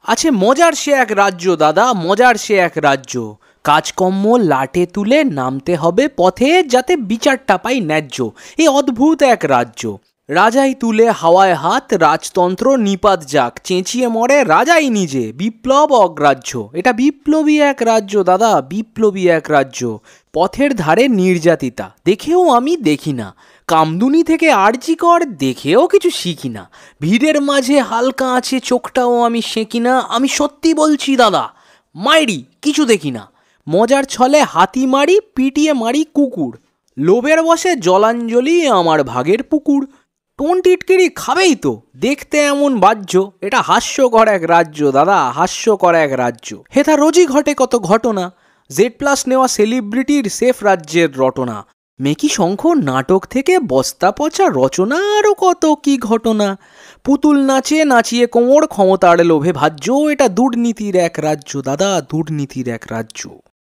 আছে মজার সে এক রাজ্য দাদা, মজার সে এক রাজ্য। কাজকর্ম লাটে তুলে নামতে হবে পথে, যাতে বিচারটা পাই ন্যায্য। এই অদ্ভুত এক রাজ্য। রাজাই তুলে হাওয়ায় হাত, রাজতন্ত্র নিপাত যাক, চেঁচিয়ে মরে রাজাই নিজে, বিপ্লব অগ্রাহ্য। এটা বিপ্লবী এক রাজ্য দাদা, বিপ্লবী এক রাজ্য। পথের ধারে নির্যাতিতা দেখেও আমি দেখি না, কামদুনি থেকে আরজিকর দেখেও কিছু শিখি না। ভিড়ের মাঝে হালকা আছে চোখটাও আমি সেঁকি না, আমি সত্যি বলছি দাদা, মাইরি কিছু দেখি না। মজার ছলে হাতি মারি, পিটিয়ে মারি কুকুর, লোভের বসে জলাঞ্জলি আমার ভাগের পুকুর। টোন টিটকিরি খাবেই তো, দেখতে এমন বাহ্য। এটা হাস্যকর এক রাজ্য দাদা, হাস্যকর এক রাজ্য। হেথা রোজই ঘটে কত ঘটনা, Z+ নেওয়া সেলিব্রিটির সেফ রাজ্যের রটনা। মেকি শঙ্খ নাটক থেকে বস্তা পচা রচনা, আরও কত কি ঘটনা। পুতুল নাচে নাচিয়ে কোমর, ক্ষমতার লোভে ভাজ্য। এটা দুর্নীতির এক রাজ্য দাদা, দুর্নীতির এক রাজ্য।